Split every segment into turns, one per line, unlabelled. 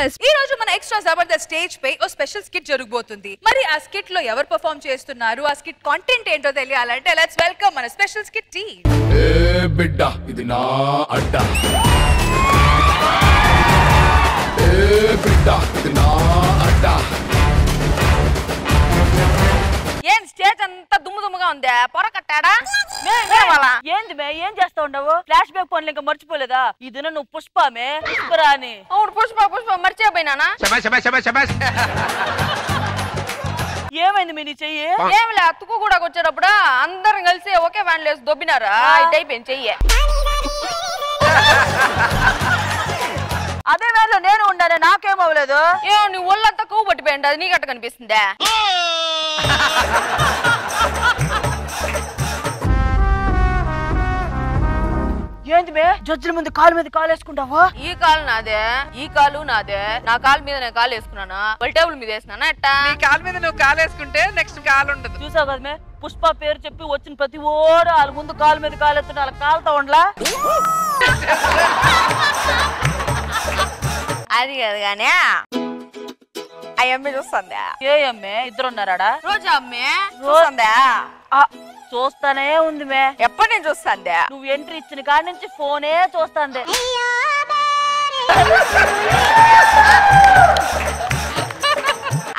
Listeners, ఈ రోజు మన ఎక్స్ట్రా జబర్దస్త్ స్టేజ్ పై ఓ స్పెషల్ స్కిట్ జరగబోతుంది. మరి ఆ స్కిట్ లో ఎవరు పర్ఫార్మ్ చేస్తున్నారు, ఆ స్కిట్ కంటెంట్ ఏంటో తెలియాలంటే లెట్స్ వెల్కమ్ మన స్పెషల్ స్కిట్ టీమ్.
ఏ బిడ్డ ఇది నా అడ్డ, ఏ బిడ్డ ఇది నా అడ్డ.
ఏం స్టేజ్ అంతా దుమ్ముగా ఉందా? పొర కట్టాడా?
ఏంది మే, ఏం చేస్తా ఉండవు? ఫ్లాష్ బ్యాక్ ఫోన్లు ఇంకా మర్చిపోలేదా? ఈ దిన నువ్వు పుష్పమే పుష్పరా అని.
అవును, పుష్ప మర్చిపోయినానా?
ఏమైంది మీ నీ చెయ్యి?
ఏమిలే, అతుకు కూడా వచ్చేటప్పుడు అందరం కలిసి ఒకే వ్యాన్ లేసి దొబ్బినారా, ఇది అయిపోయింది చెయ్యి.
అదే వేళలో నేను ఉన్నాను, నాకేమవ్వలేదు.
ఏ నీ ఒళ్ళంతా కొవ్వు పట్టిపోయింది, అది నీకట్ట కనిపిస్తుందా?
ఏంది మే, జడ్జిల ముందు కాలు మీద కాలు వేసుకుంటావా?
ఈ కాలు నాదే, ఈ కాలు నాదే. నా కాలు మీద నేను కాలు వేసుకున్నానా? వాళ్ళ టేబుల్ మీద వేసినానా ఎట్టా?
నీ కాలు మీద నువ్వు కాలు వేసుకుంటే నెక్స్ట్ కాలు ఉండదు.
చూసావు కదా మే, పుష్ప పేరు చెప్పి వచ్చిన ప్రతి ఓడు వాళ్ళ ముందు కాలు మీద కాలు ఎత్తున్నా వాళ్ళ కాలుతో ఉండలా.
అది కాదు గానే అయ్యమ్మే చూస్తుందా?
ఏ అమ్మే, ఇద్దరు ఉన్నారాడా?
రోజా అమ్మే చూస్తుందా?
చూస్తానే ఉంది మే.
ఎప్పటి నేను చూస్తుందా?
నువ్వు ఎంట్రీ ఇచ్చిన కాడి నుంచి ఫోనే చూస్తాంది.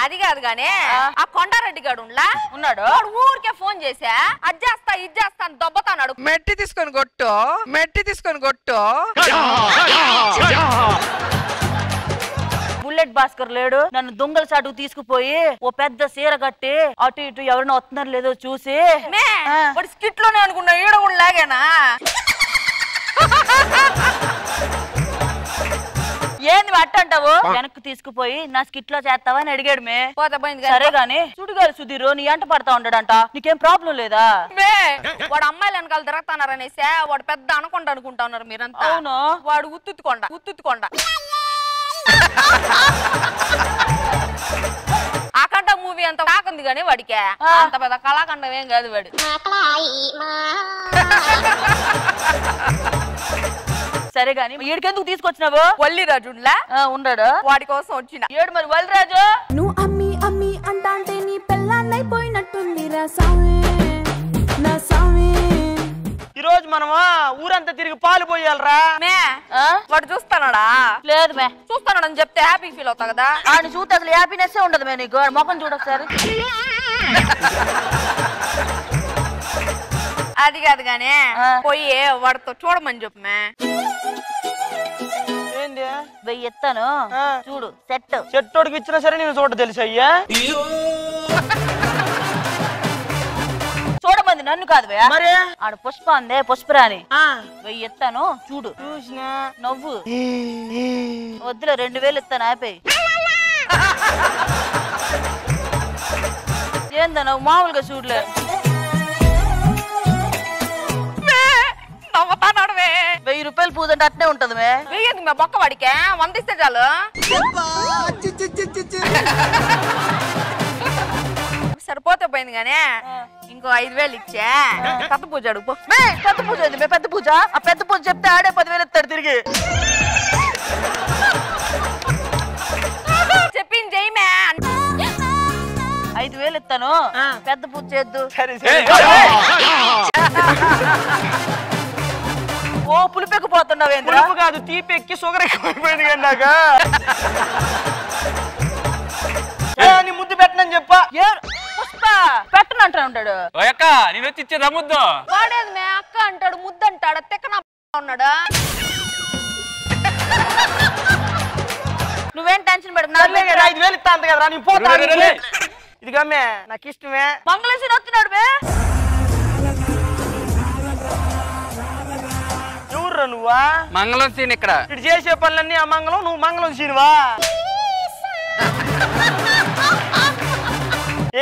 అది కాదు గానే ఆ కొండారెడ్డి గాడు
ఉన్నాడు.
ఊరికే ఫోన్ చేసా అది చేస్తా ఇది చేస్తా అని దొబ్బతాడు.
మెట్టి తీసుకొని కొట్టు, మెట్టి తీసుకొని కొట్టు.
బుల్లెట్ భాస్కర్ లేడు, నన్ను దొంగల చాటుకు తీసుకుపోయి ఓ పెద్ద సీర కట్టి అటు ఇటు ఎవరైనా వస్తున్నారు లేదో చూసి
వాడు స్కిట్ లోనే అనుకున్నా, ఈడ కూడా లాగేనా?
ఏంది అట్ట అంటావు? వెనక్కి తీసుకుపోయి నా స్కిట్ లో చేస్తావా అని అడిగాడు మే. సరే గాని సుడిగాలి సుధీర్ నీ అంట పడతా ఉంటాడంట, నీకేం ప్రాబ్లం లేదా?
వాడు అమ్మాయిలు వెనకాల తిరగతానారనేసి వాడు పెద్ద అనకుండా అనుకుంటా ఉన్నారు మీరంతా.
అవును,
వాడు ఉత్తుత్తుకొండ ఆకంట మూవీ అంత కాకుంది గానీ వాడికే అంత పెద్ద కళాఖండం ఏం కాదు వాడు.
సరే గాని ఈడికెందుకు తీసుకొచ్చినావు?
వల్లిరాజులా
ఉన్నాడు, వాడి కోసం వచ్చిన. ఏడు మరి వల్లిరాజు
నువ్వు అమ్మి అమ్మి అంటే నీ పెళ్ళాన్నైపోయినట్టుంది రా సామి, నా సామి.
ఈ రోజు మనమా ఊరంతా తిరిగి పాలు పోయాలరా.
వాడు చూస్తానడా?
లేదు మే,
చూస్తానని చెప్తే హ్యాపీ ఫీల్ అవుతా కదా.
ఆయన చూస్తే అసలు హ్యాపీనెస్ ఉండదు మే. నీకు ముఖం చూడొకసారి.
అది కాదు గానే పోయి వాడితో చూడమని చెప్పు మే.
ఏంది వెయ్యి ఎత్తాను చూడు, సెట్
చెట్టోడికి ఇచ్చినా సరే నేను చూడ తెలుసు అయ్యా.
చూడమంది నన్ను కాదు
మరి
ఆడ పుష్ప అందే, పుష్పరాని. వెయ్యి ఎత్తాను చూడు.
చూసినా
నవ్వు వద్దులే, 2000 ఇస్తాను ఆపేయి. ఏందా నవ్వు మామూలుగా చూడలే.
నవ్వుతానడవే.
1000 రూపాయలు పూదంటే అట్నే ఉంటది మే.
వెయ్యదు మే బొక్క వాడికే, 100 ఇస్తే చాలు. సరిపోతే పోయింది గానే ఇంకో 5000 ఇచ్చా పెద్ద పూజ అడుగు.
పెద్ద పూజ ఏంది మే? పెద్ద పూజ? ఆ పెద్ద పూజ చెప్తే ఆడే 10,000 ఇస్తాడు తిరిగి.
చెప్పింది చెయ్యమే.
5000 ఇస్తాను, పెద్ద పూజ చేద్దు. ఓ పులిపెక్కిపోతున్నావేంద్ర?
పులుపు కాదు, తీపి ఎక్కి షుగర్ ఎక్కువైపోయింది కానీ నాకు. నీ ముద్దు పెట్టనని చెప్పా.
పుష్ప పెట్టను అంటా ఉంటాడు.
నేను వచ్చి ఇచ్చేదా ముద్దు?
వాడేది మే అక్క అంటాడు, ముద్దు అంటాడు, తెక్కన ఉన్నాడు.
నువ్వేం టెన్షన్ పడకు,
5000 ఇస్తా అంత కదా, నేను పోతా. ఇది గమ్మే నాకు ఇష్టమే.
మంగళసీని వస్తున్నాడు మే.
ఎవర్రా నువ్వా?
మంగళం సీన్ ఇక్కడ.
ఇటు చేసే పనులన్నీ అమంగళం, నువ్వు మంగళం సీనువా?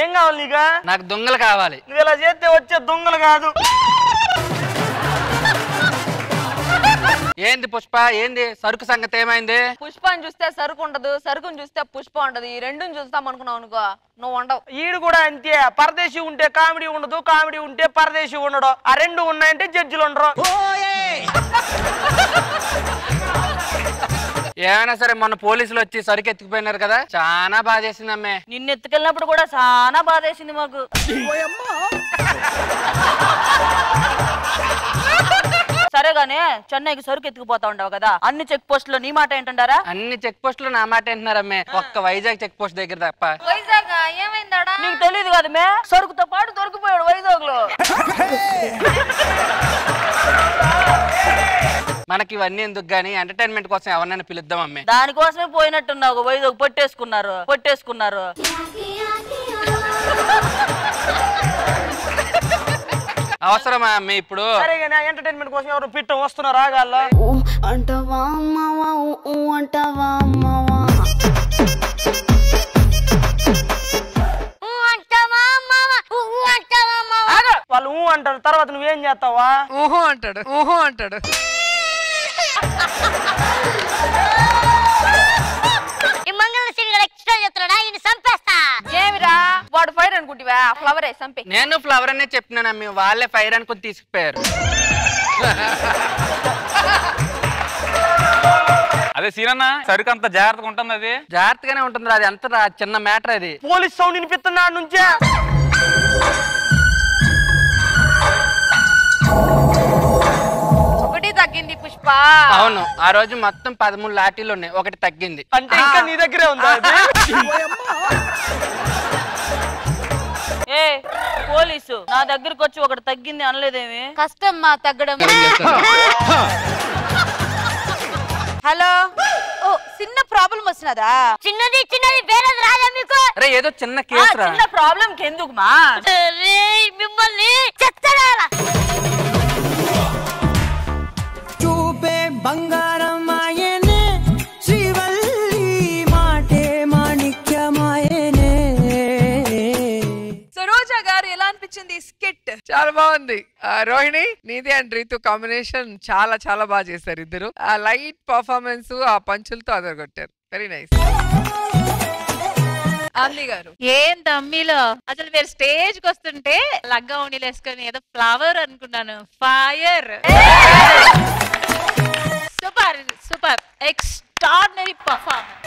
ఏం కావాలి నీకు?
నాకు దొంగలు కావాలి.
నువ్వు ఇలా చేస్తే వచ్చే దొంగలు కాదు.
ఏంది పుష్ప, ఏంది సరుకు సంగతి ఏమైంది?
పుష్పాన్ని చూస్తే సరుకు ఉండదు, సరుకుని చూస్తే పుష్ప ఉండదు. ఈ రెండుని చూస్తాం అనుకున్నావు అనుకో, నువ్వు ఉండవు.
ఈడు కూడా అంతే, పరదేశీ ఉంటే కామెడీ ఉండదు, కామెడీ ఉంటే పరదేశీ ఉండడు. ఆ రెండు ఉన్నాయంటే జడ్జిలు ఉండరు.
ఏమైనా సరే మొన్న పోలీసులు వచ్చి సరుకు ఎత్తుకుపోయినారు కదా, చాలా బాధ చేసింది అమ్మే.
నిన్ను ఎత్తుకెళ్ళినప్పుడు కూడా చాలా బాధేసింది మాకు. సరేగానే చెన్నైకి సరుకు ఎత్తుకుపోతా ఉండవు కదా, అన్ని చెక్ పోస్టులో నీ మాట ఏంటంటారా?
అన్ని చెక్ పోస్టులు నా మాట ఏంటున్నారమ్మే, ఒక్క వైజాగ్ చెక్ పోస్ట్ దగ్గర తప్ప.
వైజాగ్ ఏమైందాడా?
నీకు తెలియదు కదా మే, సరుకుతో పాటు దొరికిపోయాడు వైజాగ్ లో.
మనకి ఇవన్నీ ఎందుకు గానీ ఎంటర్టైన్మెంట్ కోసం ఎవరినైనా పిలుద్దాం అమ్మే.
దానికోసమే పోయినట్టున్నావు వైజాగ్. పొట్టేసుకున్నారు.
అవసరమా అమ్మే ఇప్పుడు?
సరేగా ఎంటర్టైన్మెంట్ కోసం ఎవరు పిట్ట వస్తున్నారు రాగాల్లో.
అంటవా అమ్మవా అంటవా అమ్మవా
వాళ్ళు అంటారు, తర్వాత నువ్వేం చేస్తావా?
ఊహు అంటాడు.
ఏమిరా వాడు ఫైర్ అనుకుంటివా? ఫ్లవర్ చంపి.
నేను ఫ్లవర్ అనే చెప్తున్నాను అమ్మి, వాళ్ళే ఫైర్ అనుకుని తీసుకుపోయారు.
అదే సీనన్న సరుకు అంత జాగ్రత్తగా ఉంటుంది. అది
జాగ్రత్తగానే ఉంటుంది, అది ఎంత చిన్న మ్యాటర్ అది.
పోలీస్ సౌండ్ వినిపిస్తున్నాడు నుంచే.
ఒకటి తగ్గింది పుష్ప.
అవును, ఆ రోజు మొత్తం 13 లాఠీలు ఉన్నాయి, ఒకటి తగ్గింది.
అంటే ఇంకా నీ దగ్గరే ఉందా?
ఏ పోలీసు నా దగ్గరకు వచ్చి ఒకటి తగ్గింది అనలేదేమి?
కష్టం మా తగ్గడం. హలో, ఓ చిన్న ప్రాబ్లం వచ్చినదా?
చిన్నది వేరేది రాదా మీకు?
అరే ఏదో చిన్న కేసు రా.
చిన్న ప్రాబ్లం ఎందుకు మా
మిమ్మల్ని చెత్తరాలా
చూపే బంగారం ఆయనే, శ్రీవల్లి మాటే మాణిక్యమాయనే.
సరోజా గారు ఎలా అనిపించింది స్కిట్?
చాలా బాగుంది. రోహిణి, నీది అండ్ రీతు కాంబినేషన్ చాలా చాలా బాగా చేశారు ఇద్దరు. ఆ లైట్ పర్ఫార్మెన్స్, ఆ పంచులతో అదరగొట్టారు. Very nice.
ఆమ్ని గారు,
ఏం తమ్మిలో అసలు మీరు స్టేజ్ కి వస్తుంటే లగ్గా ఉండి వేసుకొని ఏదో ఫ్లవర్ అనుకున్నాను. Fire, super extraordinary performance.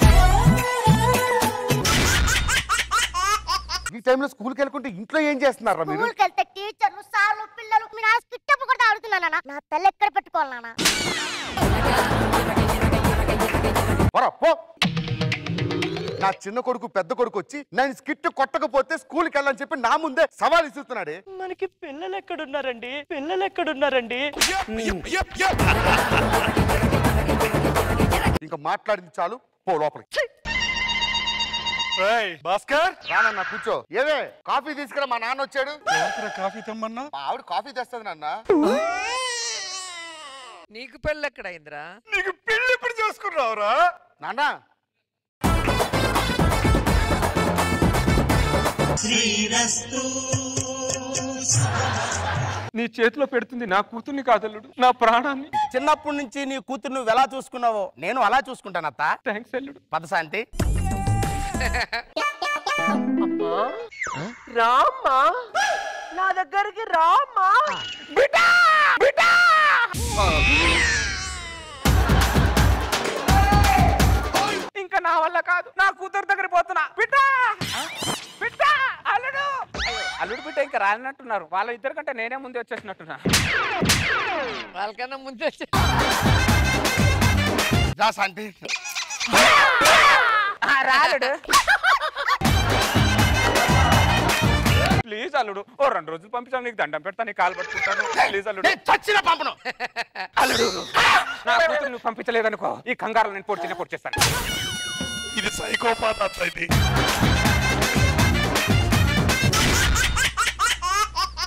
ఈ టైంలో స్కూల్కి వెళ్ళకుంటే ఇంట్లో ఏం చేస్తున్నారా మీరు?
స్కూల్కి వెళ్తే టీచర్లు సార్లు పిల్లలు మీ నా స్కిట్ కూడా ఆడుతున్నానా? నా తల్లి ఎక్కడ పెట్టుకోవాలనా?
నా చిన్న కొడుకు పెద్ద కొడుకు వచ్చి నేను స్కిట్ కొట్టకపోతే స్కూల్కి వెళ్ళని చెప్పి నా ముందే సవాల్ ఇస్తున్నాడే.
మనకి పిల్లలు ఎక్కడున్నారండి?
ఇంకా మాట్లాడింది చాలు, పో లోపలికి. భాస్కర్ రానన్నా కూర్చో. ఏవే కాఫీ తీసుకురా, మా నాన్న వచ్చాడు. కాఫీ తెమ్మన్నా? ఆవిడ కాఫీ తెస్తుంది నాన్న.
నీకు పెళ్ళి ఎక్కడైందిరా?
నీకు పెళ్ళి ఎప్పుడు చేసుకున్నావురా నాన్న?
నీ చేతిలో పెడుతుంది నా కూతుర్ని కాదల్లుడు, నా ప్రాణాన్ని.
చిన్నప్పటి నుంచి నీ కూతురు నువ్వు ఎలా చూసుకున్నావో నేను అలా చూసుకుంటానత్త.
థ్యాంక్స్ అల్లుడు.
పదశాంతి. రామ్మా, నా దగ్గరికి రామ్మా. ఇంకా నా వల్ల కాదు, నా కూతురు దగ్గర పోతున్నా. అల్లుడు బిడ్డ ఇంకా రాలినట్టున్నారు. వాళ్ళ ఇద్దరు కంటే నేనే ముందే వచ్చేసినట్టున్నా.
వాళ్ళకన్నా ముందే
శాంతి
రాలుడు. ప్లీజ్ అల్లుడు, ఓ 2 రోజులు పంపించాను, నీకు దండం పెడతా, నీ కాలు పట్టుకుంటాను. ప్లీజ్ అల్లుడు.
చచ్చిన పంపను.
అల్లుడు, నా కూతురు నువ్వు పంపించలేదనుకో, ఈ కంగారు నేను పొడి చేస్తాను.
ఇది సైకోపాత్.